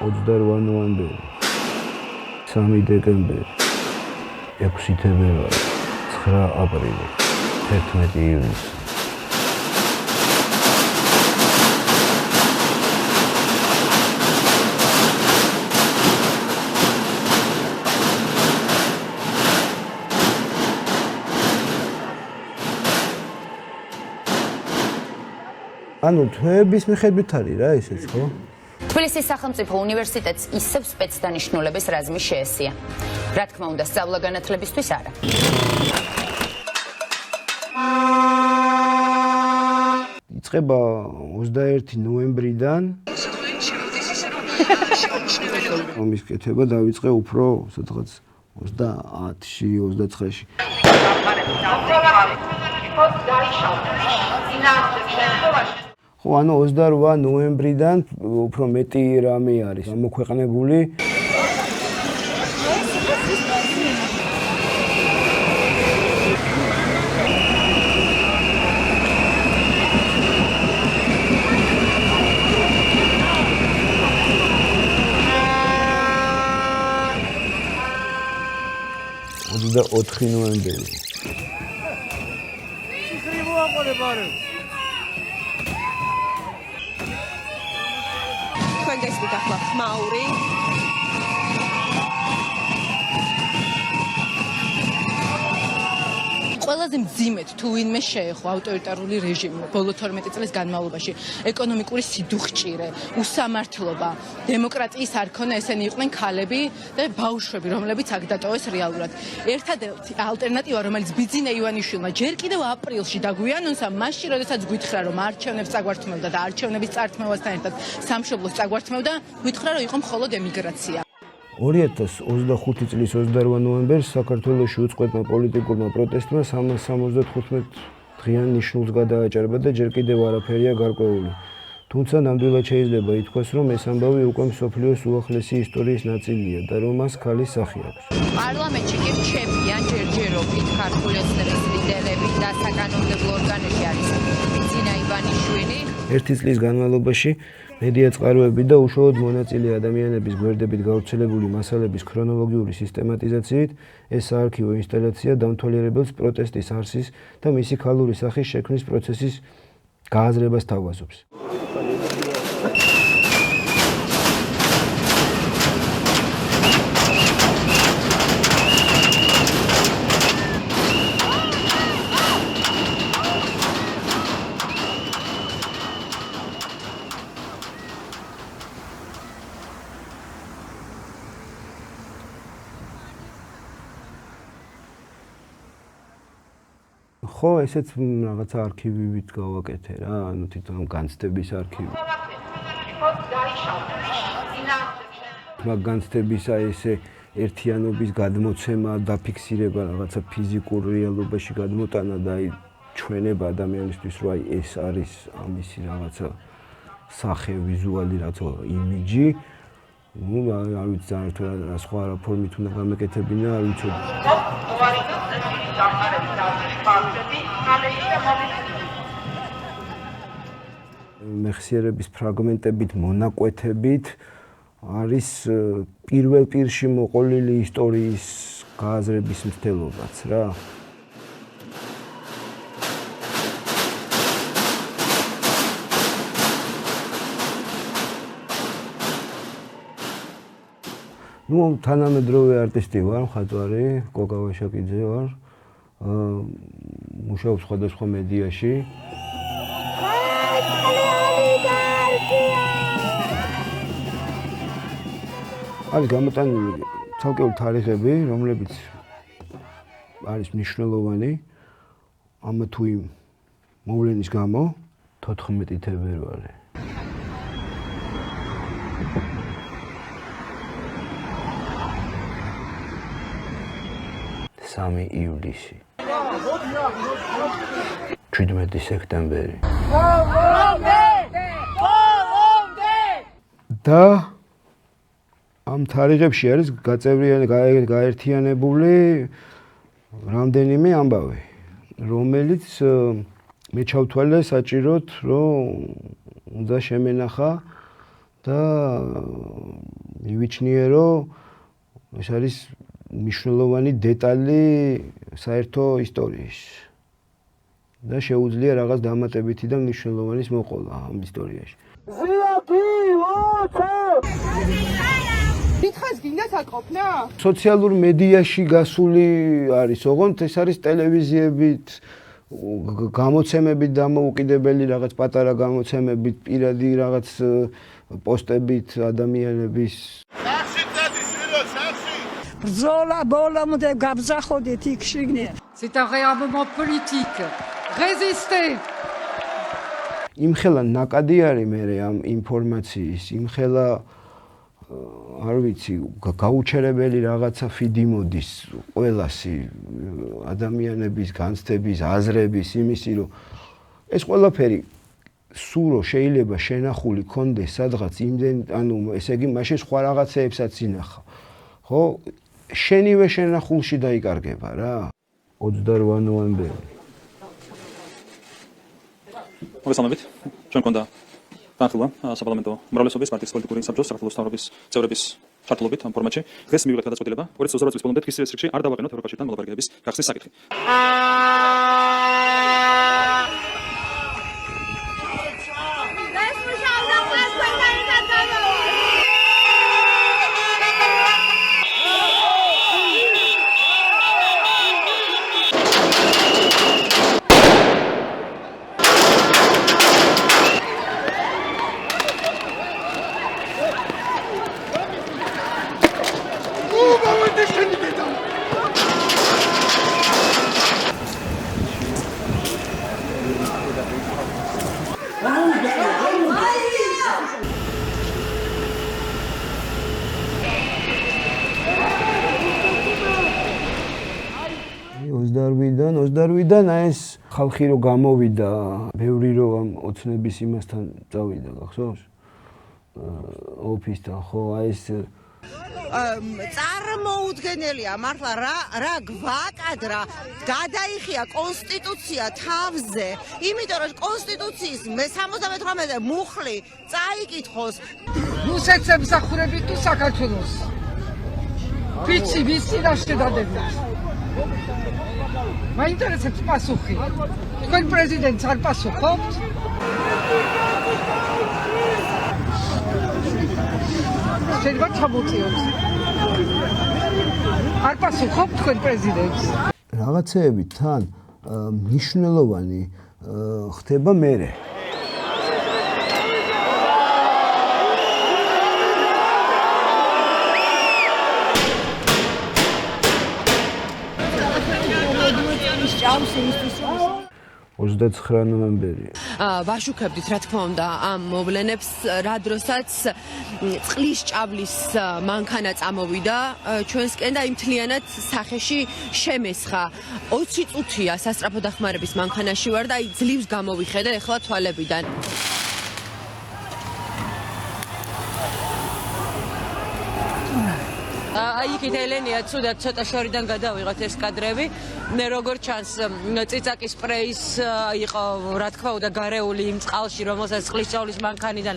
28 ნოემბერი, 3 დეკემბერი, 6 თებერვალი, 9 აპრილი, 11 ივნისი. ანუ თვეების მიხედვით არის რა ესეც ხო? თბილისის სახელმწიფო უნივერსიტეტს ისევ სპეცდანიშნულების რაზმი შეესია. რა თქმა უნდა, სწავლა-განათლებისთვის არა. იწყება 21 ნოემბრიდან. ომის კეთება დავიწყე უფრო სადღაც 30-ში, 29-ში. ხო, ანუ 28 ნოემბრიდან უფრო მეტი რამე არის ამოქვეყნებული. და 4 ნოემბერი. თქვენ გესმით ახლა ხმაური ყველაზე მძიმედ თუ ვინმე შეეხო ავტორიტარული რეჟიმი ბოლო 12 წლის განმავლობაში ეკონომიკური სიდუხჭირე, უსამართლობა, დემოკრატიის არქონა ესენი იყვნენ ქალები და ბავშვები, რომლებიც აქ დატოვეს რეალურად. ერთადერთი ალტერნატივა, რომელიც ბიძინა ივანიშვილმა ჯერ კიდევ აპრილში დაგვიანონსა, მაშინ, როდესაც გითხრა, რომ არჩევნებს წაგვართმევდა და არჩევნების წართმევასთან ერთად სამშობლოს წაგვართმევდა, გითხრა, რომ იყო მხოლოდ ემიგრაცია. 2025 წლის 28 ნოემბერს საქართველოში უწყვეტმა პოლიტიკურმა პროტესტმა 375 დღიან ნიშნულს გადააჭარბა და ჯერ კიდევ არაფერია გარკვეული. თუმცა ნამდვილად შეიძლება ითქვას, რომ ეს ამბავი უკვე მსოფლიოს უახლესი ისტორიის ნაწილია და რომ მას ქალის სახე აქვს. პარლამენტში კი რჩებიან ჯერჯერობით ქართული ოცნების ლიდერები და საკანონმდებლო ორგანოში არის ბიძინა ივანიშვილი. ერთი წლის განმავლობაში მედია წყაროები და უშუალოდ მონაწილე ადამიანების გვერდებით გავრცელებული მასალების ქრონოლოგიური სისტემატიზაციით ეს საარქივო ინსტალაცია დამთვალიერებელს პროტესტის არსის და მისი ქალური სახის შექმნის პროცესის გააზრებას თავაზობს. ხო, ესეც რაღაცა არქივივით გავაკეთე რა, ანუ თვითონ განცდების არქივი. მაგ განცდებისა ესე ერთიანობის გადმოცემა, დაფიქსირება, რაღაცა ფიზიკურ რეალობაში გადმოტანა და აი ჩვენება ადამიანისთვის, რომ აი ეს არის ამისი რაღაცა სახე, ვიზუალი რაღაცა იმიჯი. ну, არ ვიცი ძალიან თუ რა სხვა ფორმით უნდა გამეკეთებინა, არ ვიცოდი. მეხსიერების ფრაგმენტებით მონაკვეთებით არის პირველ პირში მოყოლილი ისტორიის გააზრების მცდელობაც რა. ну, თანამედროვე არტისტი ვარ, მხატვარი, კოკა ვაშაკიძე ვარ. მუშაობ სხვადასხვა მედიაში. არის გამოტანილი ცალკეული თარიღები, რომლებიც არის მნიშვნელოვანი ამ თუ იმ მოვლენის გამო 14 თებერვალი. 3 ივლისი. 17 სექტემბერი. და ამ თარიღებში არის გაერთიანებული რამდენიმე ამბავი, რომელიც მე ჩავთვალე საჭიროდ, რომ უნდა შემენახა და მივიჩნიე, რომ ეს არის მნიშვნელოვანი დეტალი საერთო ისტორიის. და შეუძლია რაღაც დამატებითი და მნიშვნელოვანის მოყოლა ამ ისტორიაში. დიდხანს გინდა საყოფნა? სოციალურ მედიაში გასული არის, ოღონდ ეს არის ტელევიზიებით, გამოცემებით დამოუკიდებელი რაღაც პატარა გამოცემებით, პირადი რაღაც პოსტებით ადამიანების. ბრძოლა ბოლომდე გაბზახოდით იქ შიგნით. C'est un réarmement politique. Résistez! იმხელა ნაკადი არის მე ამ ინფორმაციის, იმხელა არ ვიცი, გაუჩერებელი რაღაცა ფიდი მოდის ყველასი ადამიანების განცდების, აზრების, იმისი რომ ეს ყველაფერი სურო შეიძლება შენახული კონდეს სადღაც იმდენ, ანუ ესე იგი მაშინ სხვა რაღაცეებსაც ინახავ. ხო? შენივე შენახულში დაიკარგება რა. 28 ნოემბერი. მოგესალმებით. ჩვენ გქონდა განხილვა საპარლამენტო უმრავლესობის პარტიის პოლიტიკური საბჭოს საქართველოს მთავრობის წევრების ჩართულობით ამ ფორმატში. დღეს მივიღეთ გადაწყვეტილება 2028 წლის ბოლომდე თბილისის რიგში არ დავაყენოთ ევროკავშირთან მოლაპარაკებების გახსნის საკითხი. ოცდარვიდან ეს ხალხი რო გამოვიდა, ბევრი რო ამ ოცნების იმასთან წავიდა, გახსოვს? ოფისთან, ხო, აი ეს წარმოუდგენელია მართლა რა გვაკადრა გადაიხია კონსტიტუცია თავზე, იმიტომ რომ კონსტიტუციის მე-78-ზე მუხლი წაიკითხოს რუსეთს ემსახურებით თუ საქართველოს? ვიცი, ვიცი რა შედადებით. მაინტერესებს პასუხი. თქვენ პრეზიდენტს არ პასუხობთ? შეიძლება ჩამოწიოთ. არ პასუხობთ თქვენ პრეზიდენტს? რაღაცეები თან მნიშვნელოვანი ხდება მერე. ჭამს იმისთვის რომ 29 ნოემბერი. ვაშუქებდით რა თქმა უნდა ამ მოვლენებს, რა დროსაც წყლის ჭაბლის მანქანა წამოვიდა ჩვენსკენ და იმ მთლიანად სახეში შემესხა. 20 წუთია სასწრაფო დახმარების მანქანაში ვარ და აი ძლივს გამოვიხედე ახლა თვალებიდან. აი იქით ელენია ცუდად ცოტა შორიდან გადავიღოთ ეს კადრები. მე როგორ ჩანს წიწაკის სპრეის იყო რა თქმა უნდა გარეული იმ წყალში, რომელსაც წყლის ჭავლის მანქანიდან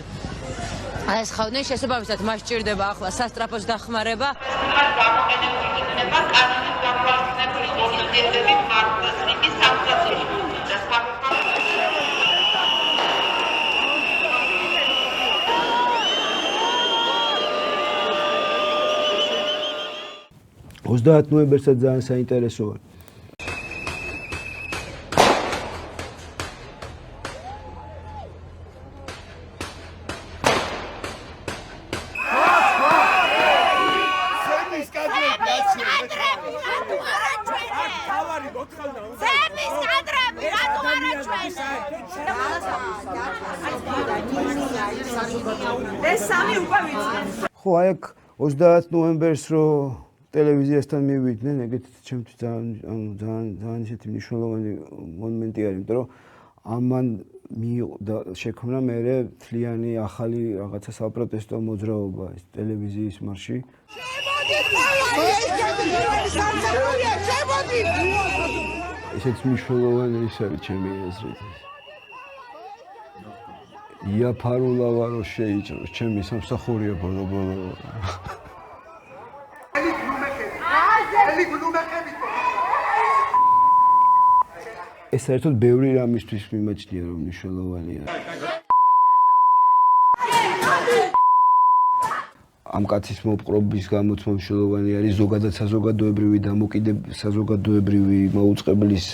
აესხავდნენ. შესაბამისად მას სჭირდება ახლა სასწრაფოს დახმარება. გამოყენებული იქნება კანონის გაფორმებული ორიენტირების მარკეტინგის სამსახურში და საფრთხე 30 ნოემბერსაც ძალიან საინტერესოა. ხო, აი აქ 30 ნოემბერს რო ტელევიზიასთან მივიდნენ, ეგეთი ჩემთვის ძალიან ისეთი მნიშვნელოვანი მომენტი არის, იმიტომ რომ ამან შექმნა მერე თლიანი ახალი რაღაცა საპროტესტო მოძრაობა ეს ტელევიზიის მარში. ესეც მნიშვნელოვანი ის არის ჩემი აზრით. იაფარულა ვარო შეიჭროს, ჩემი სამსახურია ბოლო-ბოლო. ეს საერთოდ ბევრი რამისთვის მიმაჩნია, რომ მნიშვნელოვანია. ამ კაცის მოპყრობის გამოც მნიშვნელოვანი არის ზოგადად საზოგადოებრივი მოუწყებლის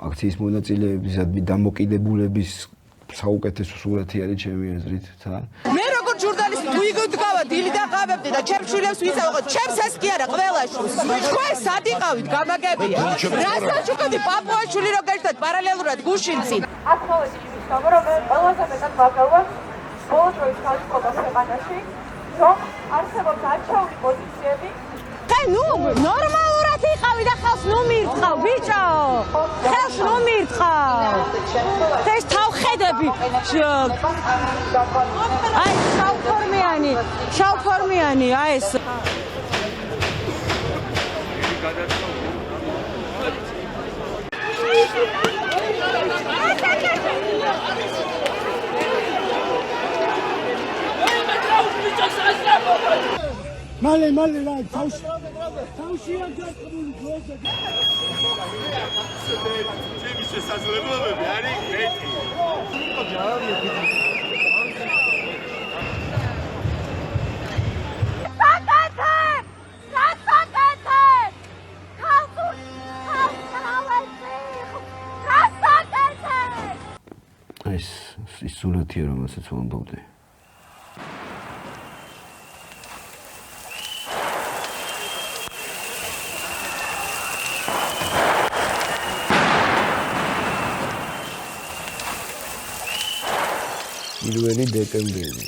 აქციის მონაწილეების დამოკიდებულების საუკეთესო სურათი არის ჩემი აზრით. მე როგორც ჟურნალისტი თუ იგდგავა დილი და ყავებდი და ჩემს შვილებს ვისაუბროთ, ჩემს ეს კი არა ყველა შვილს. თქვენ სად იყავით გამაგებია? რასაც უკეთე პაპუაშვილი რო გაერთად პარალელურად გუშინცი. აქ მოვედი იმის გამო, რომ მე ყველაზე მეტად ვაგავარ ბოლო დროის განწყობა ქვეყანაში, რომ არსებობს არჩეული პოზიციები. ნუ ნორმალურად იყავი და ხალხს ნუ მირთხავ ბიჭო. ხალხს ნუ მირთხავ. ეს თავხედები. აი შავფორმიანი, აი ეს. მალე რა თავშია გასწრული გლოზე ჩემი შესაძლებლობები არის მეტი ეს სურათია, რომელსაც ვამბობდი. პირველი დეკემბერი.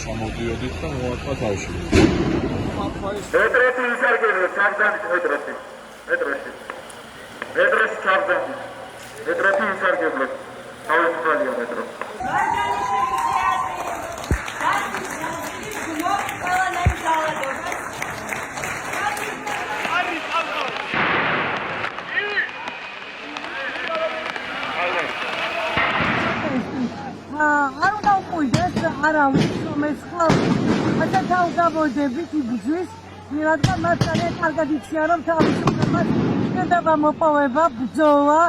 ჩამოდიოდით და მოაწყვა თავში. მეტროსი ისარგებლო, ჩაგდანით მეტროსი. მეტროსი ჩაგდანით. მეტროსი ისარგებლო. თავისუფალია მეტრო. არ უნდა უყურდეს არავის რომ ეს ხალხი ასე თავგაბოდებით იბრძვის რადგან მასთან კარგად იციან რომ თავისუფლებას შედება მოპოვება ბრძოლა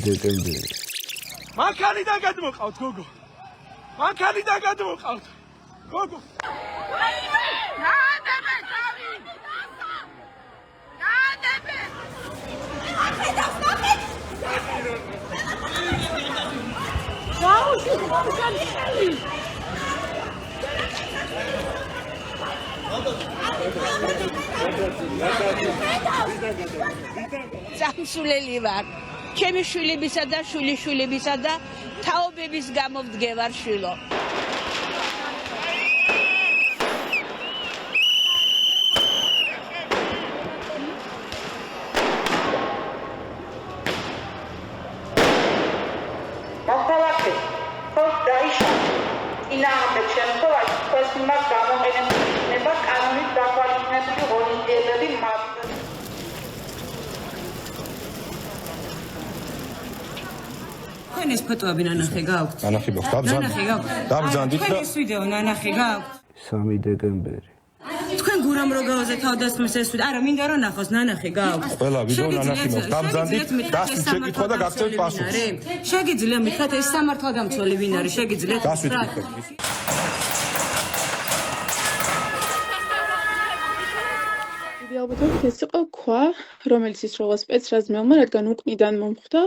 დეკემბერი. მანქანიდან გადმოყავთ გოგო. მანქანიდან გადმოყავთ. გოგო. სამსულელი ვარ. ჩემი შვილებისა და შვილიშვილებისა და თაობების გამო ვდგევარ შვილო. მოხალხე, ხოს დაიშალა. ინაამბეთ შემთხვევაში თქვენს მიმართ გამოყენებული იქნება კანონით დაკვალიფიცირებული ღონისძიებები მათ. ეს ფოტოები ნანახი გაქვთ? ნანახი გაქვთ. დაბრძანდით და ეს ვიდეო ნანახი გაქვთ? 3 დეკემბერი. თქვენ გურამ როგაოზე თავდასხმის ეს არა მინდა რომ ნახოს ნანახი გაქვთ. ყველა ვიდეო ნანახი მაქვს. დაბრძანდით დასვით შეკითხვა და გაგცევთ პასუხს. შეგიძლია მითხრათ ეს სამართალდამცველი ვინ არის? შეგიძლიათ დასვით ალბათ ეს იყო ქვა, რომელიც ისროლა სპეცრაზმელმა, რადგან უკნიდან მომხვდა.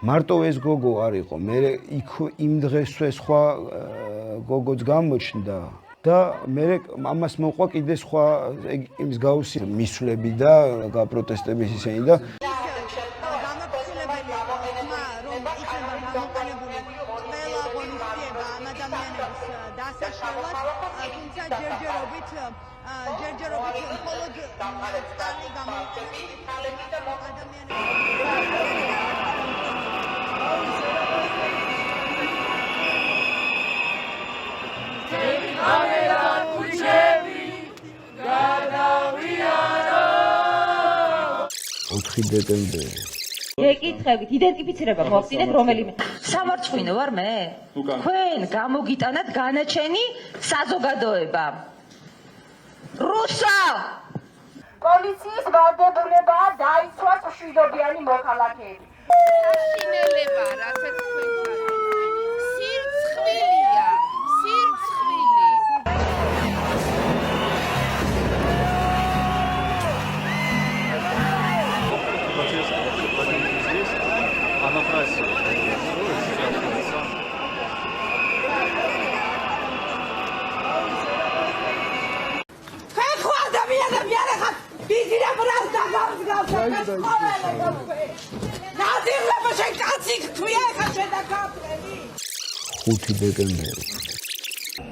მარტო ეს გოგო არ იყო, მე იქ იმ დღესვე სხვა გოგოც გამოჩნდა და მე ამას მოყვა კიდე სხვა იმის გავსი მისვლები და გაპროტესტების ისენი და დეკემბერი. გეკითხებით, იდენტიფიცირება მოვხდით რომელიმე. სამარცხვინო ვარ მე? თქვენ გამოგიტანათ განაჩენი საზოგადოება. რუსა! პოლიციის ვალდებულებაა დაიცვას მშვიდობიანი მოქალაქეები. შინელება, რასაც თქვენ სირცხვილია, სირცხვილი. დეკემბერი.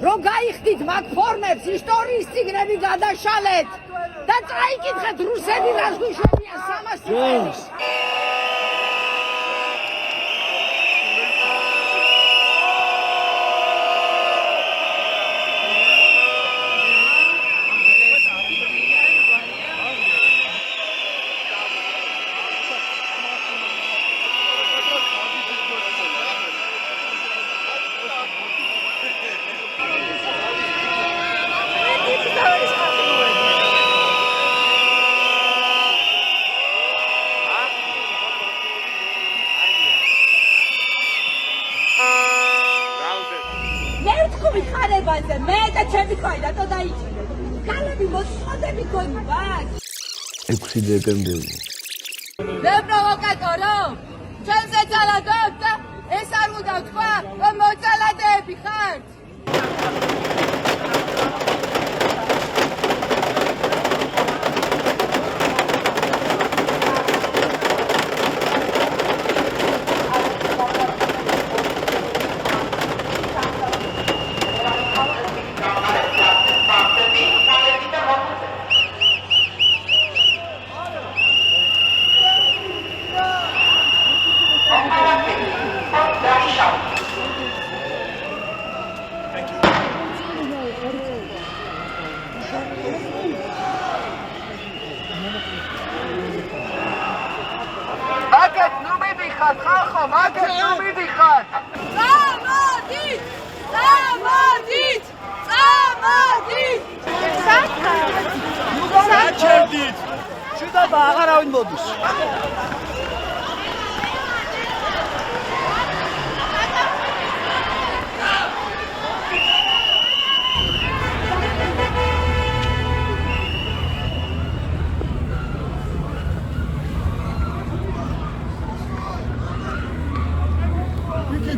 რომ გაიხდით მაგ ფორმებს, ისტორიის წიგნები გადაშალეთ და წაიკითხეთ რუსები რას გვიშვებიან 300 წელს. მე და ჩემი თქვი და თო დაიჭირე. კალები მოსწოდები გონი ბაკ. 6 დეკემბერი. მე პროვოკატორო? ჩემს ეცალადოთ და ეს არ უნდა თქვა, რომ მოწალადეები ხართ.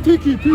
Tiki.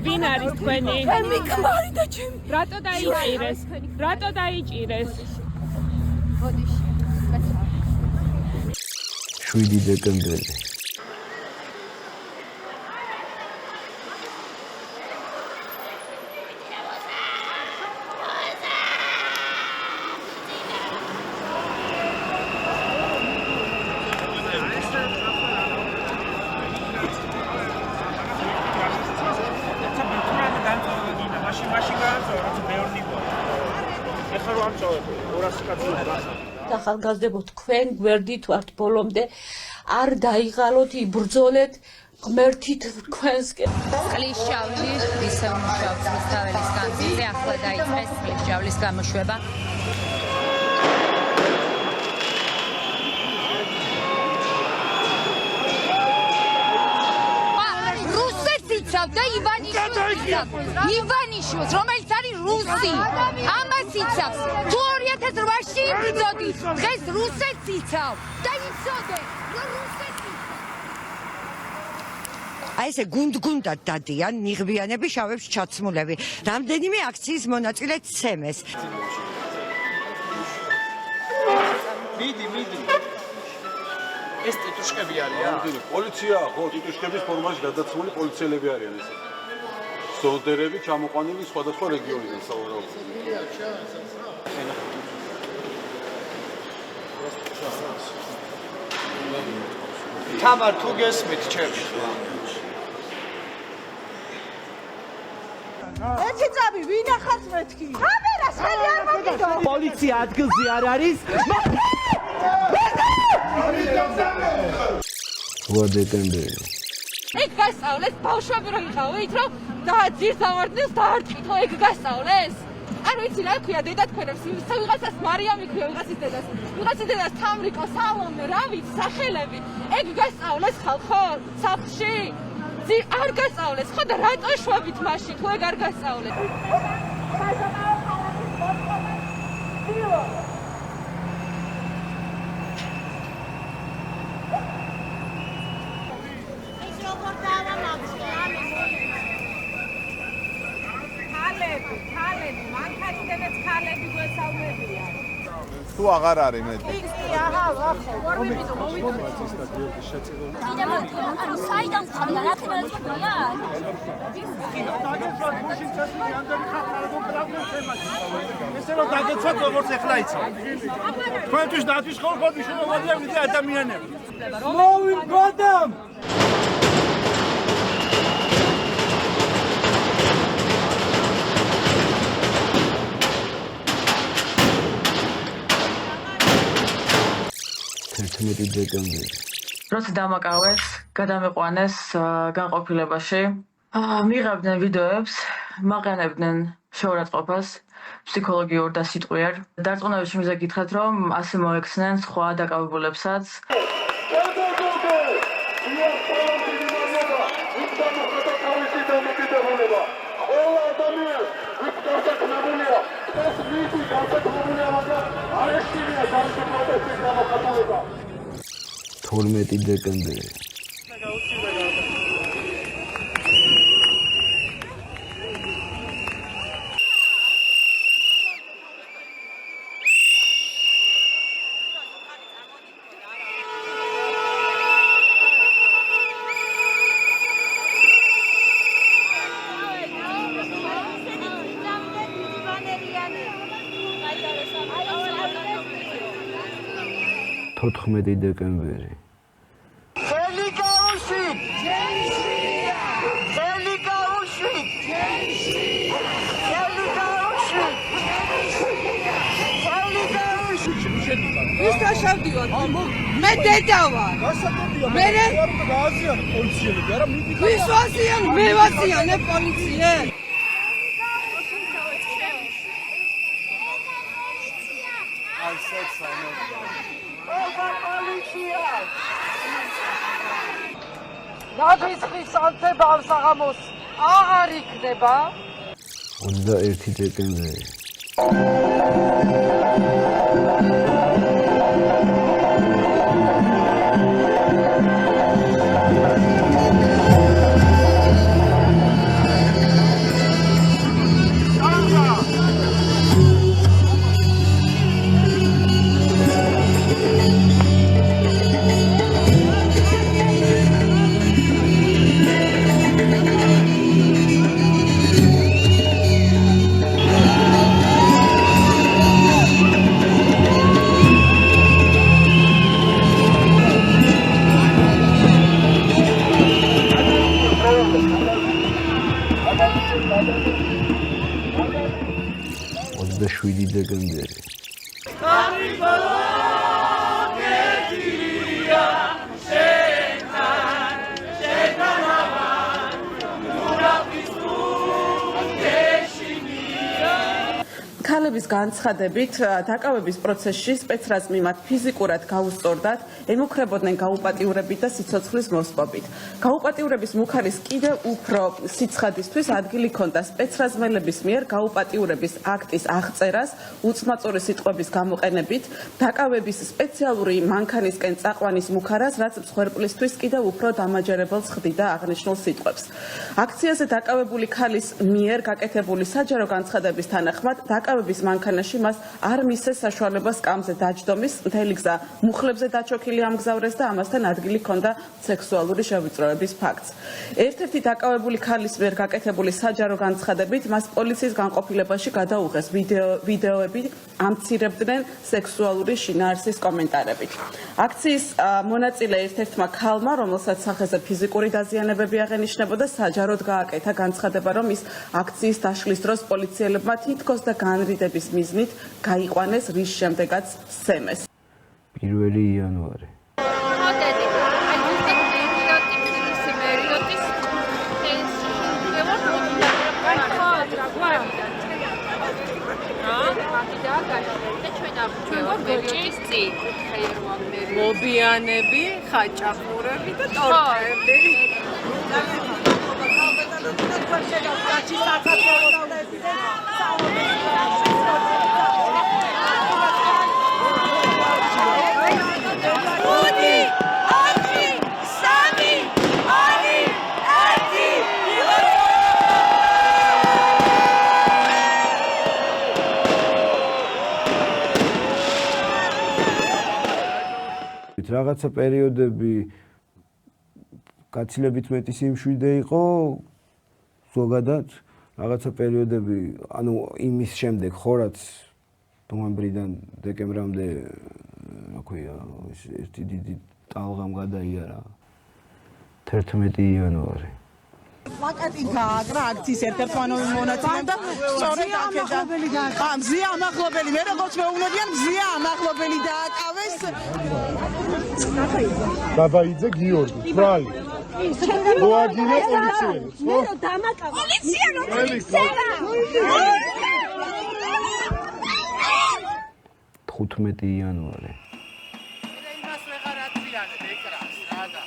ვინ არის თქვენი? ჩემი ქმარი და ჩემი. რატო დაიჭირეს? რატო დაიჭირეს? 7 დეკემბერი. ახალგაზრდებო, თქვენ გვერდით ვართ ბოლომდე, არ დაიღალოთ, იბრძოლეთ ღმერთით თქვენსკენ. წყლის ჭავლი ისევ მუშაობს რუსთაველის განძილზე, ახლა დაიწყეს წყლის ჭავლის გამოშვება. და ივანიშვილს, რომელიც არის რუსი, ამას იცავს. თუ 2008-ში იბრძოდი, დღეს რუსეთს იცავ და იცოდე, რომ რუსეთი. აი ესე გუნდ-გუნდად დადიან ნიღბიანები, შავებს ჩაცმულები. რამდენიმე აქციის მონაწილე ცემეს. მიდი. ეს ტიტუშკები არიან? პოლიცია, ხო, ტიტუშკების ფორმაში გადაცმული პოლიციელები არიან ესე. სოლდერები ჩამოყვანილი სხვადასხვა რეგიონიდან სავარაუდოდ. თამარ, თუ გესმით ჩემს. ერთი წამი ვინ ახარს მეთქი? კამერას ხელი არ მოგიდო. პოლიცია ადგილზე არ არის. დეკემბერი. ეგ გასწავლეს ბავშვები რო იყავით, რომ დააძირს ავარდნეს დაარტყითო, ეგ გასწავლეს? არ ვიცი რა ქვია დედა თქვენებს, ვიღაცას მარიამ იქვია, ვიღაცის დედას თამრიკო, სალომე, რა ვიცი, სახელები. ეგ გასწავლეს ხალხო, სახლში? არ გასწავლეს, ხო და რატო შვებით მაშინ, თუ ეგ არ გასწავლეს? თუ აღარ არის მეტი. საიდან ხარ რა თქმა ესე რომ დაგეცვათ როგორც ეხლა იცი. თქვენთვის დათვის ხოლმე შენობადია ვიდრე ადამიანები. მოვიმგოდამ. დეკემბერი. როცა დამაკავეს, გადამიყვანეს განყოფილებაში, მიღებდნენ ვიდეოებს, მაყენებდნენ შეურაცხყოფას, ფსიქოლოგიურ და სიტყვიერ. დარწმუნებაში მიზა გითხრათ, რომ ასე მოექცნენ სხვა დაკავებულებსაც. დეკემბერი. დეკემბერი. ხელი გაუშვით! ხელი გაუშვით! ხელი გაუშვით! ხელი გაუშვით! ვის დაშავდივარ? მე დედა ვარ. მე გააზიანე პოლიციელები, არა მიდი. ვის ვაზიან? მე ვაზიანე პოლიციელს. ნაფისხის ანთება ამ საღამოს აღარ იქნება. 21 დეკემბერი. დეკემბერი. Happy birthday! მკვლელების განცხადებით, დაკავების პროცესში სპეცრაზმი მათ ფიზიკურად გაუსწორდათ, ემუქრებოდნენ გაუპატიურებით და სიცოცხლის მოსპობით. გაუპატიურების მუხარის კიდევ უფრო სიცხადისთვის ადგილი ჰქონდა სპეცრაზმელების მიერ გაუპატიურების აქტის აღწერას უცმაწური სიტყვების გამოყენებით, დაკავების სპეციალური მანქანისკენ წაყვანის მუხარას, რაც მსხვერპლისთვის კიდევ უფრო დამაჯერებელს ხდიდა აღნიშნულ სიტყვებს. აქციაზე დაკავებული ქალის მიერ გაკეთებული საჯარო განცხადების თანახმად, დაკავების მანქანაში მას არ მისცეს საშუალება სკამზე დაჯდომის, მთელი გზა მუხლებზე დაჩოქილი ამგზავრეს და ამასთან ადგილი ჰქონდა სექსუალური შევიწროების ფაქტს. ერთ-ერთი დაკავებული ქალის მიერ გაკეთებული საჯარო განცხადებით, მას პოლიციის განყოფილებაში გადაუღეს ვიდეოები, ამცირებდნენ სექსუალური შინაარსის კომენტარებით. აქციის მონაწილე ერთ-ერთმა ქალმა, რომელსაც სახეზე ფიზიკური დაზიანებები აღენიშნებოდა, საჯაროდ გააკეთა განცხადება, რომ ის აქციის დაშლის დროს პოლიციელებმა თითქოს და განრიდების მიზნით გაიყვანეს, რის შემდეგაც სცემეს. 1 იანვარი. მობიანები, ხაჭაპურები და ტორტები. რაღაცა პერიოდები გაცილებით მეტი სიმშვიდე იყო ზოგადად რაღაცა პერიოდები ანუ იმის შემდეგ ხო რაც ნოემბრიდან დეკემბრამდე რა ქვია ერთი დიდი ტალღამ გადაიარა 11 იანვარი პლაკატი გააგრა აქციის ერთ-ერთმა მონაწილემ და სწორედ აქედან მზია ამახლობელი მე როგორც მეუბნებიან მზია ამახლობელი დააკავეს ბაბაიძე გიორგი ფრალი მოაგინე პოლიციელებს მე რომ დამაკავა პოლიცია რომ იქცევა 15 იანვარი იმას ვეღარ აციანებ ეკრანს რაგა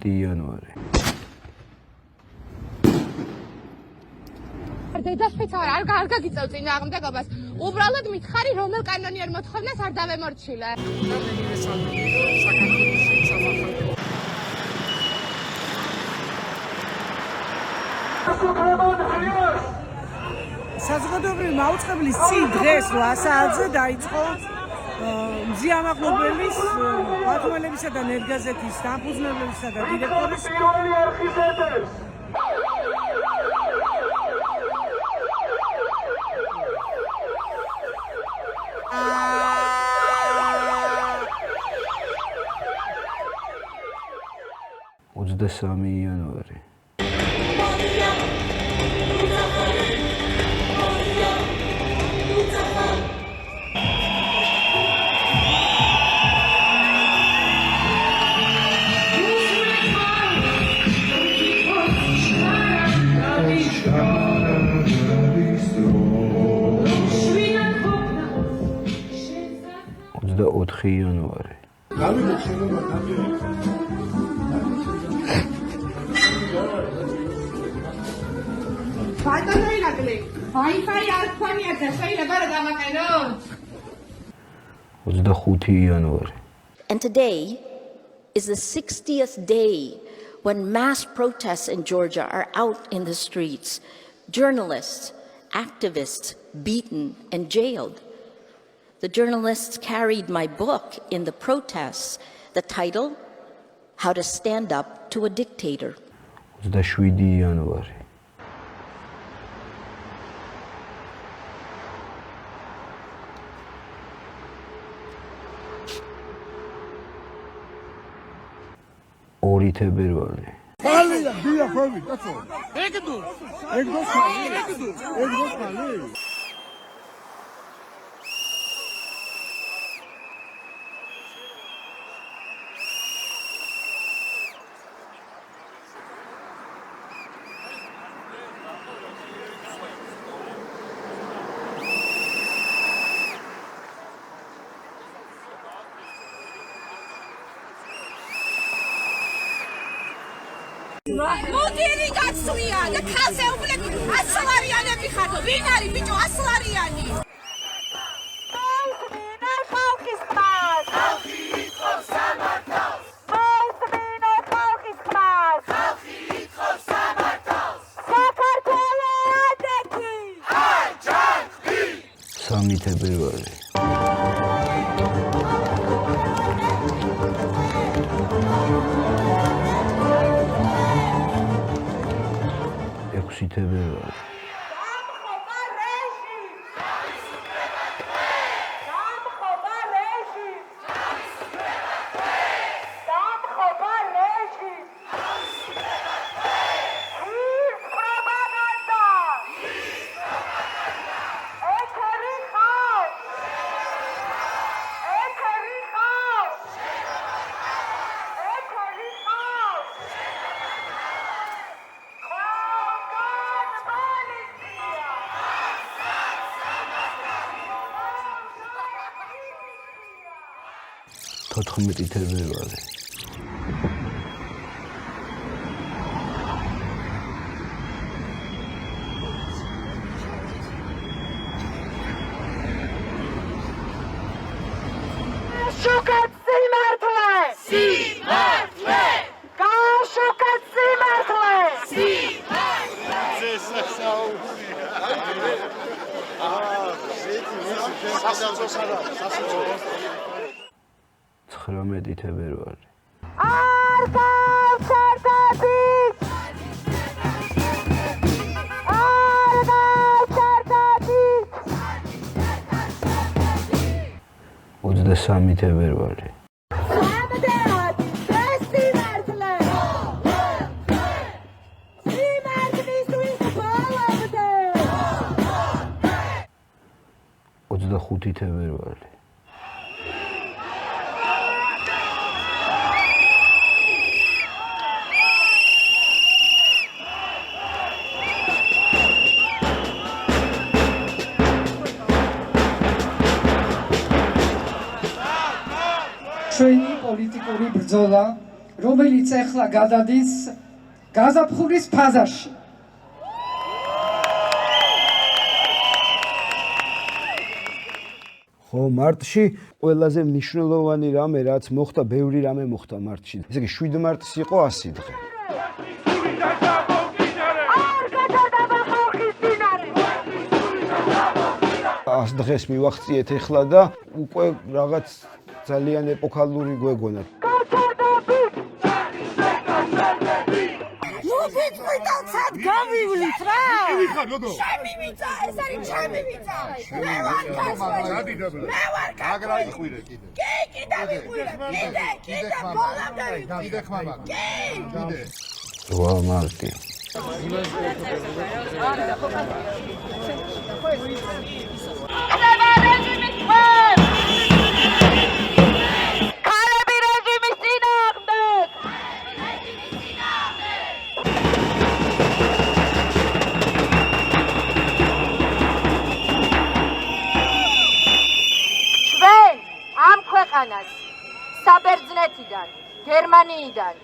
იანვარი დედაშვილს არ გაგიწევ წინააღმდეგობას. უბრალოდ მითხარი რომელ კანონიერ მოთხოვნას არ დავემორჩილე. საზოგადოებრივი მაუწყებლის წინ დღეს 8 საათზე დაიწყო მზია ამაღლობელის პატრონელებისა და ნეტგაზეთის დამფუძნებლებისა და დირექტორის Ოცდასამი იანვარი იანვარი Wi-Fi არ თქვენია და შეიძლება რა დამაყენოთ? 25 იანვარი And today is the 60th day when mass protests in Georgia are out in the streets. Journalists, activists beaten and jailed. The journalists carried my book in the protests, the title, How to Stand Up to a Dictator. 27 იანვარი თებერვალი Dida, Provi, that's all. Egdos Khali. მოდირი გაცვლია და ქალზე უბრალოდ 100 ლარიანები ხარდო. ვინ არის ბიჭო 100 ლარიანი? სამი თებერვალი. ექვსი თებერვალი. თოთხმეტი თებერვალი. შუკათ სიმართლე! სიმართლე! გაშუკათ სიმართლე! სიმართლე! წესასაუბრია. ცხრამეტი თებერვალი. არ გავჩერდებით! არ გავჩერდებით! 23 თებერვალი. სამდეოდ სიმართლე! სიმართლისთვის ბოლომდე! 25 თებერვალი. ჩვენი პოლიტიკური ბრძოლა, რომელიც ახლა გადადის გაზაფხულის ფაზაში. ხო, მარტში ყველაზე მნიშვნელოვანი რამე, რაც მოხდა, ბევრი რამე მოხდა მარტში. ესე იგი 7 მარტს იყო 100 დღე. ას დღეს მივახციეთ ახლა და უკვე რაღაც ძალიან ეპოქალური გვეგონა. მოფიტყვიტავთ გავივლით რა! მივიხარ როგორ? ჩემი მიწა, ეს არის ჩემი მიწა! მე ვარ კაცმანი! მე ვარ აგრა იყვირე კიდე. კი, კიდე ვიყვირე! კიდე ბოლომდე ვიყვირე! კიდე ხმამა. კიდე! 8 მარტი. ქალები რეჟიმის წინააღმდეგ! ჩვენ ამ ქვეყანას საბერძნეთიდან, გერმანიიდან,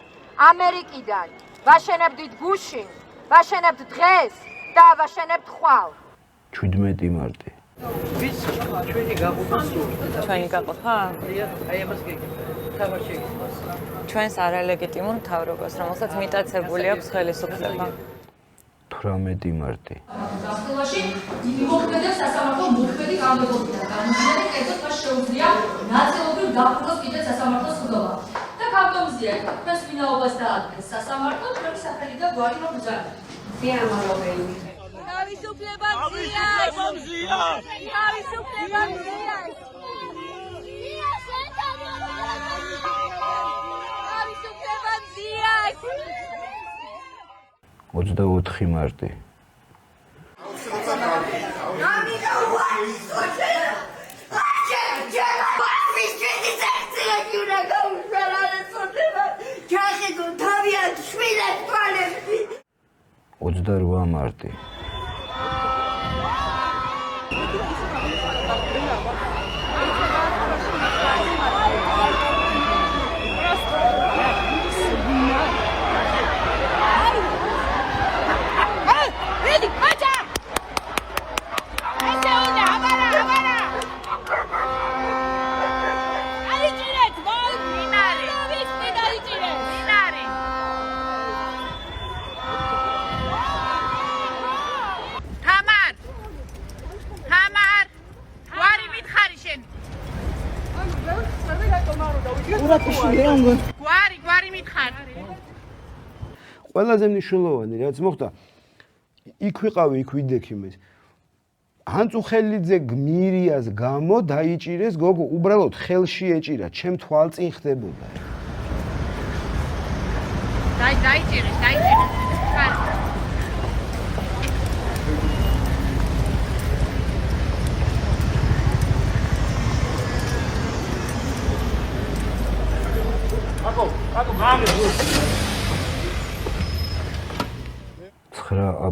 ამერიკიდან ვაშენებდით გუშინ, ვაშენებთ დღეს და ვაშენებთ ხვალ. 17 მარტი. ჩვენი გაყოფა? აი ამას გეკითხავ. ჩვენს არალეგიტიმურ მთავრობას, რომელსაც მიტაცებული აქვს ხელისუფლება. 18 მარტი. გასწავლაში იმოქმედებს სასამართლო მოქმედი კანონმდებლობა. განსხვავებით კერძოდ მას შეუძლია ნაწილობრივ დახუროს კიდეც სასამართლოს ხდობა. და კანონმდებლობა თქვენს ვინაობას დაადგენს სასამართლო ჩვენი სახელი და გვარი რომ ბრძანეთ. სიამოვნებელი. თავისუფლება მზიას! თავისუფლება მზიას! თავისუფლება მზიას! 24 მარტი. Odzdarua marti. გვარი მითხარ. ყველაზე მნიშვნელოვანი რაც მოხდა, იქ ვიყავი, იქ ვიდექიმეს. ანწუხელიძე გმირიას გამო დაიჭირეს გოგო, უბრალოდ ხელში ეჭირა, ჩემ თვალწინ ხდებოდა. დაიჭირეს.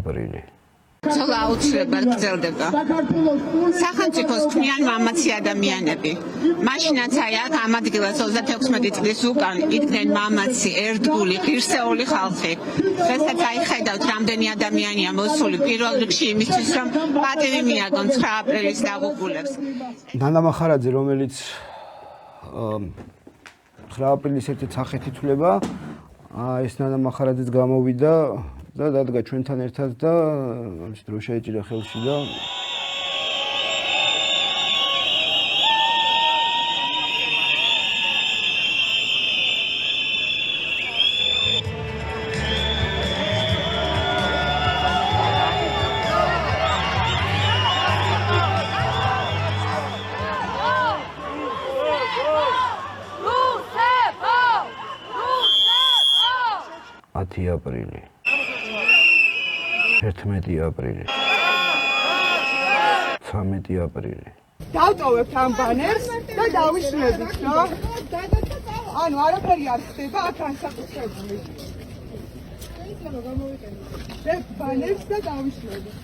აპრილი. ცოლა აუცილებლად გრძელდება. სახელმწიფოს ქმნიან მამაცი ადამიანები. მაშინაც აი აქ ამ ადგილას 36 წლის უკან იდგნენ მამაცი, ერთგული, ღირსეული ხალხი. დღესაც აი ხედავთ, რამდენი ადამიანია მოსული პირველ რიგში იმისთვის, რომ პატივი მიაგონ 9 აპრილის დაღუპულებს. ნანა მახარაძე, რომელიც 9 აპრილის ერთ-ერთი სახით ითვლება, ეს ნანა მახარაძეც გამოვიდა და დადგა ჩვენთან ერთად და ამის დრო შეეჭირა ხელში და აპრილი 11 აპრილი 13 აპრილი დავტოვებთ ამ ბანერს და დავიშლებით, რა? ანუ არაფერი არ ხდება აქ განსაკუთრებული. შეიძლება გამოვიყენოთ. ბანერს და დავიშლებით.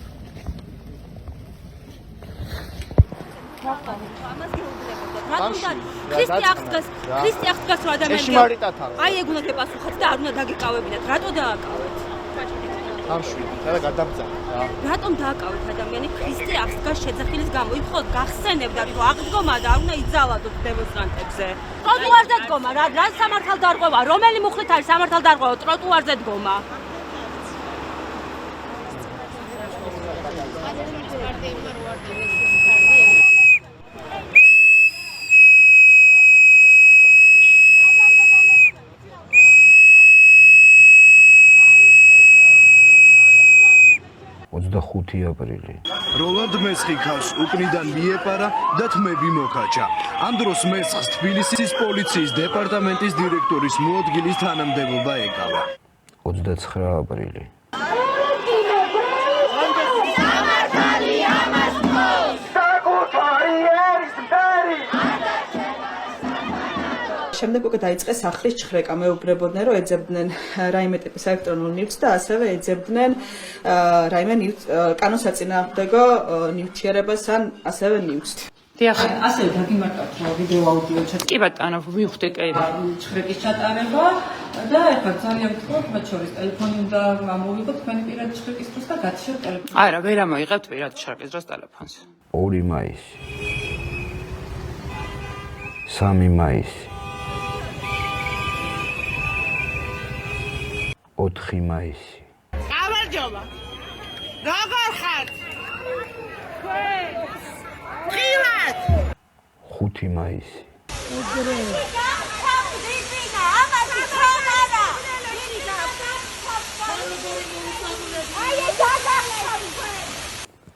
ქრისტე აღდგას რომ ადამიანები აი ეგ უნდა გეპასუხოთ და არ უნდა დაგეკავებინათ. რატო დააკავეთ? ამშვიდით და გადაბძანეთ რა. რატომ დააკავეთ ადამიანი ქრისტე აღდგას შეძახილის გამო? იქ ხო გახსენებდა რომ აღდგომა და არ უნდა იძალადოთ დემონსტრანტებზე. ტროტუარზე დგომა, რა სამართალდარღვევა, რომელი მუხლით არის სამართალდარღვევა ტროტუარზე დგომა? აპრილი როლანდ მესხი-ქავს უკნიდან მიეპარა და თმები მოკაჭა. ამ დროს მესხს თბილისის პოლიციის დეპარტამენტის დირექტორის მოადგილის თანამდებობა ეკავა. 29 აპრილი შემდეგ უკვე დაიწყეს სახლის ჩხრეკა. მეუბნებოდნენ, რომ ეძებდნენ რაიმე ტიპის ელექტრონულ ნივთს და ასევე ეძებდნენ რაიმე კანონსაწინააღმდეგო ნივთიერებას ან ასევე ნივთს. დიახ, ასე დაგიმარტავთ რა ვიდეო აუდიო ჩატარება. კი ბატონო, მივხვდი კი. ჩხრეკის ჩატარება და ეხლა ძალიან ვთქვათ, მათ შორის ტელეფონი უნდა გამოვიღოთ თქვენი პირადი ჩხრეკის დროს და გათიშოთ ტელეფონი. არა, ვერ ამოიღებთ პირადი ჩხრეკის დროს ტელეფონს. 2 მაისი 3 მაისი 4 მაისი. გამარჯობა. როგორ ხართ? ხილად. 5 მაისი.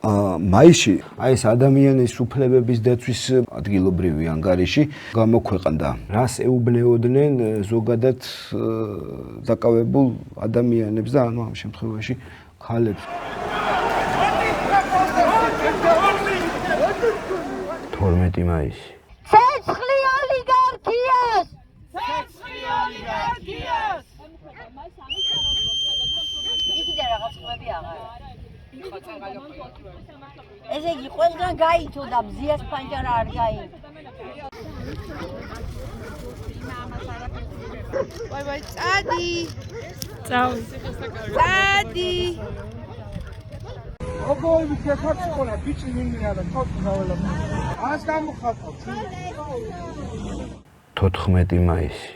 მაისში აი ეს ადამიანის უფლებების დაცვის ადგილობრივი ანგარიში გამოქვეყნდა. რას ეუბნეოდნენ ზოგადად დაკავებულ ადამიანებს და ანუ ამ შემთხვევაში ქალებს. 12 მაისი. ცეცხლი ოლიგარქიას! ცეცხლი ოლიგარქიას! იქიდან რაღაც ხმები აღარ. ესე იგი ყველგან გაითო და მზიას პანჯარა არ გაითო. ვაი, წადი. წადი. ოგოები ქეთაცხოლა ბიჭი მინია და თქო დაველა. ას გამოხატო. 14 მაისი.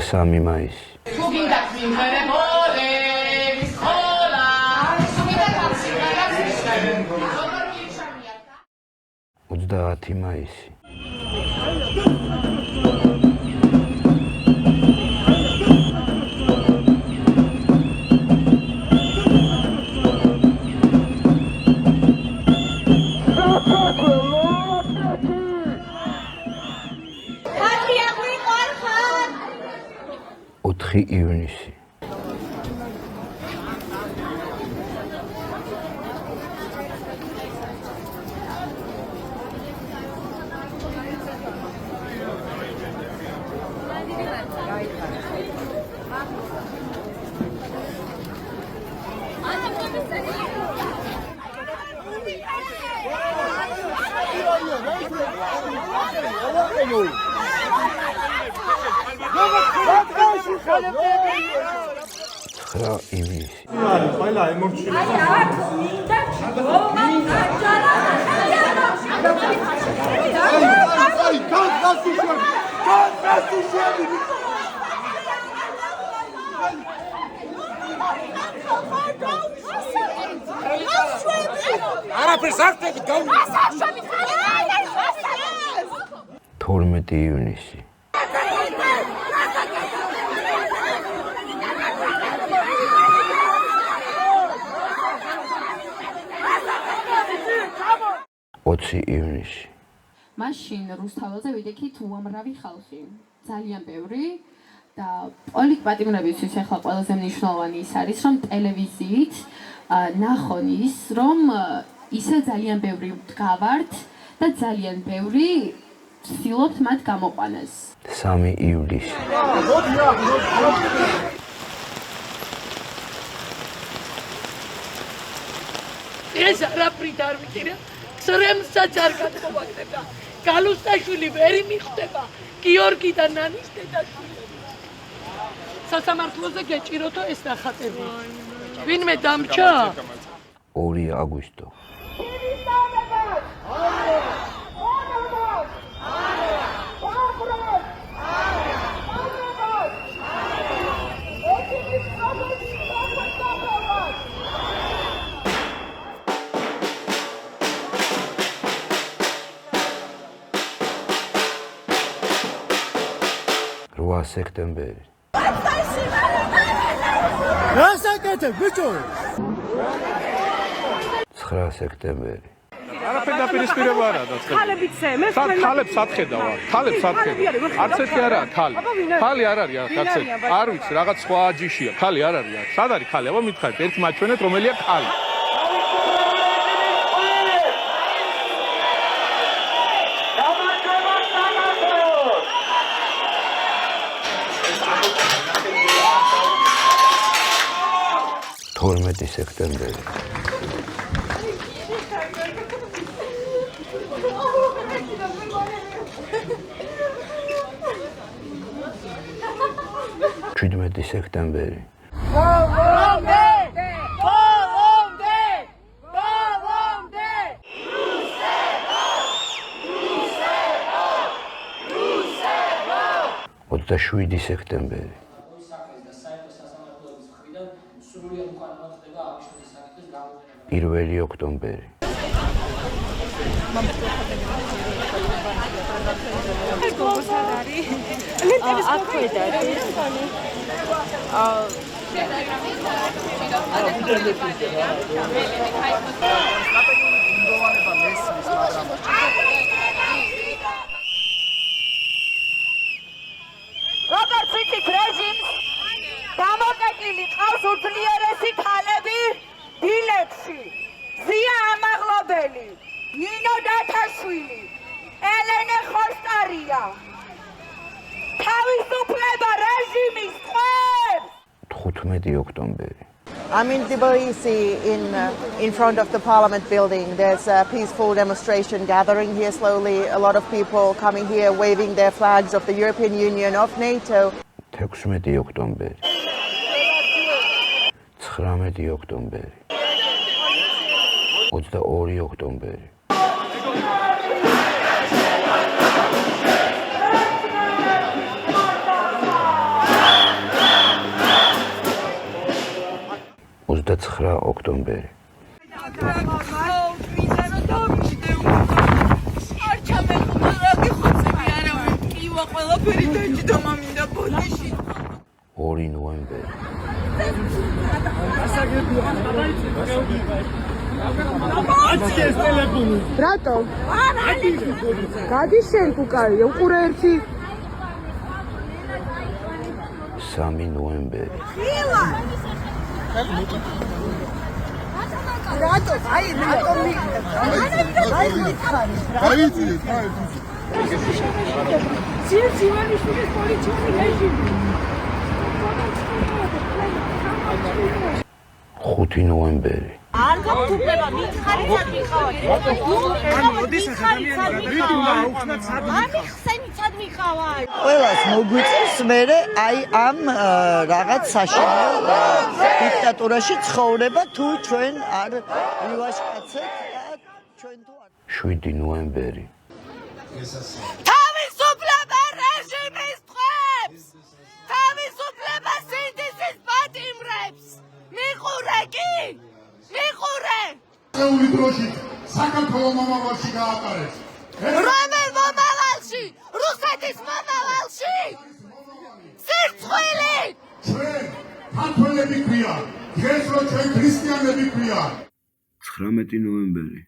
Sami mais. Uzdati mais. ივნისი. ყველა ემორჩილი. აი აქ მინდა ჩდომა გაჭარა. აი, გასტუშები. არაფერს არ ხდები გაუნდე. 12 ივნისი. ივნისი. მაშინ რუსთაველზე ვიდექით უამრავი ხალხი, ძალიან ბევრი და პოლიტპატიმრებისთვის ახლა ყველაზე მნიშვნელოვანი ის არის, რომ ტელევიზიით ნახონ ის, რომ ისე ძალიან ბევრი ვდგავართ და ძალიან ბევრი ვცდილობთ მათ გამოყვანას. 3 ივლისი. ეს არაფრით არ ვიქირე. სრემსაც არ გათხოვდება. გალუსტაშვილი ვერ მიხვდება. გიორგი და ნანის დედაშვილი. სასამართლოზე გეჭიროთო ეს ნახატები. ვინმე დამჭა? 2 აგვისტო. სექტემბერი. რასაკეთებ, ბიჭო? 9 სექტემბერი. არაფერი დაპირისპირება არაა და ხალები ცე, მე ხალებს ატხედა ვარ. ხალებს ატხედა. არც ერთი არაა ხალი. ხალი არ არის კაცე. არ ვიცი, რაღაც სხვა ჯიშია. ხალი არ არის. სად არის ხალი? აბა მითხარით, ერთ მაჩვენეთ, რომელია ხალი. სექტემბერი. სექტემბერი. სექტემბერი. 1 ოქტომბერი. როგორც ვიცით რეჟიმს დამოკიდებული ყავს უძლიერესი ქალები დილებში ზია ამაღლობელი ნინო დათაშვილი ელენე ხოსტარია თავისუფლება რეჟიმის ხვებს 15 ოქტომბერი. I'm in Tbilisi in front of the Parliament building. There's a peaceful demonstration gathering here slowly. A lot of people coming here waving their flags of the European Union, of NATO. 16 ოქტომბერი. 19 ოქტომბერი. 22 ოქტომბერი. ოქტომბერი. ორი ნოემბერი. რატო? გადის შენ კუკარი, უყურე ერთი 3 ნოემბერი. რატო? აი, რატო ხუთი ნოემბერი. არ გაგუბრება, მითხარიცად მიყავად. ყველას მოგვიწევს მერე აი ამ რაღაც საშინელ დიქტატურაში ცხოვრება თუ ჩვენ არ ივაშკაცეთ ჩვენ თუ 7 ნოემბერი. თავისუფლება რეჟიმის ხვებს! თავისუფლება სინდისის პატიმრებს! მიყურე კი! მიყურე! წეული დროში საქართველოს მომავალში გაატარეთ. რომელ მომავალში? რუსეთის მომავალში? სირცხვილი! ჩვენ ქართველები გვია, დღეს რო ჩვენ ქრისტიანები გვია. 19 ნოემბერი.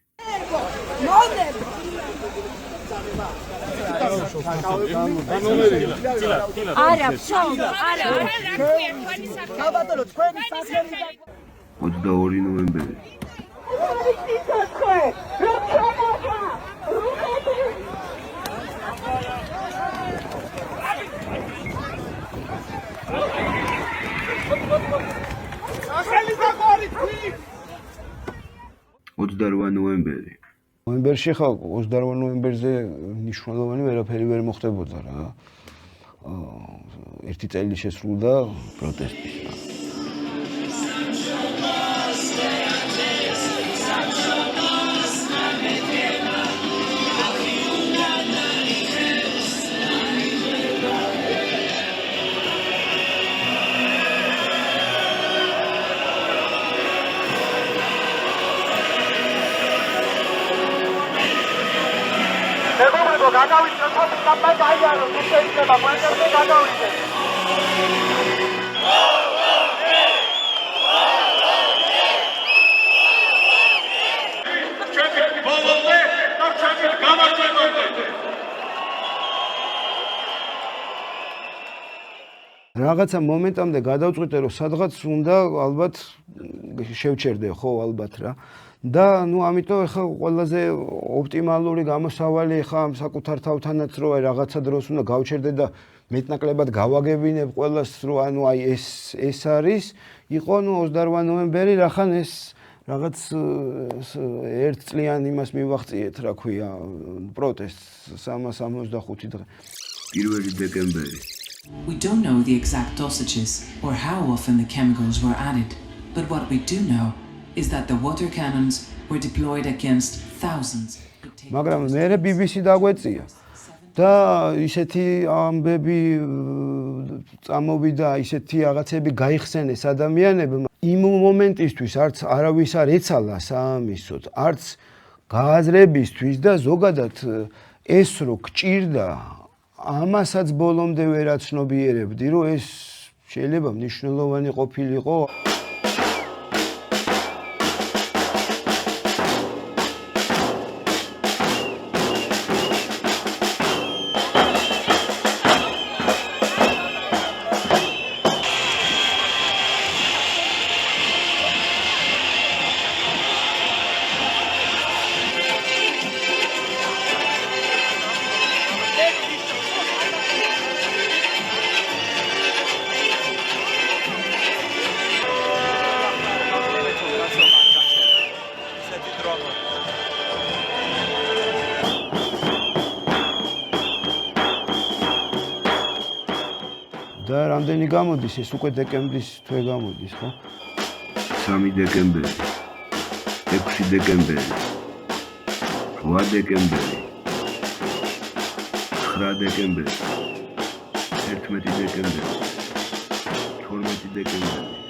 არა, ფშაობა, არა, გაბატონო, თქვენი სახელი 22 ნოემბერი. სახელი დაყარი თქვი 28 ნოემბერი. ნოემბერში ხა 28 ნოემბერზე მნიშვნელოვანი ვერაფერი ვერ მოხდებოდა რა. ერთი წელი შესრულდა პროტესტის. მეგობრებო, გადავიდეთ თვითონ კამპანა გაიარო, თუ შეიძლება მოეწერდე გადავიდეთ. ჩვენი ბოლომდე და ჩვენი გამარჯვებამდე. რაღაცა მომენტამდე გადავწყვიტე რომ სადღაც უნდა ალბათ შევჩერდე ხო ალბათ რა. და ნუ ამიტომ ახლა ყველაზე ოპტიმალური გამოსავალი ახლა ამ საკუთარ თავთანაც რო აი რაღაცა დროს უნდა გავჩერდე და მეტნაკლებად გავაგებინებ ყველას რომ ანუ აი ეს არის იყო ნუ 28 ნოემბერი რახან ეს რაღაც ერთ წლიან იმას მივაღწიეთ რა ქვია პროტესტს 365 დღე 1 დეკემბერი. We don't know the exact dosages or how often the chemicals were added, but what we do know is that the water cannons were deployed against thousands. მაგრამ მე BBC დაგვეწია და ისეთი ამბები წამოვიდა, ისეთი რაღაცები გაიხსენეს ადამიანებმა. იმ მომენტისთვის არც არავის არ ეცალა საამისოდ, არც გააზრებისთვის და ზოგადად ეს რო გჭირდა, ამასაც ბოლომდე ვერ აცნობიერებდი, რომ ეს შეიძლება მნიშვნელოვანი ყოფილიყო. და რამდენი გამოდის ეს უკვე დეკემბრის თვე გამოდის, ხო? 3 დეკემბერი, 6 დეკემბერი, 8 დეკემბერი, 9 დეკემბერი, 11 დეკემბერი, 12 დეკემბერი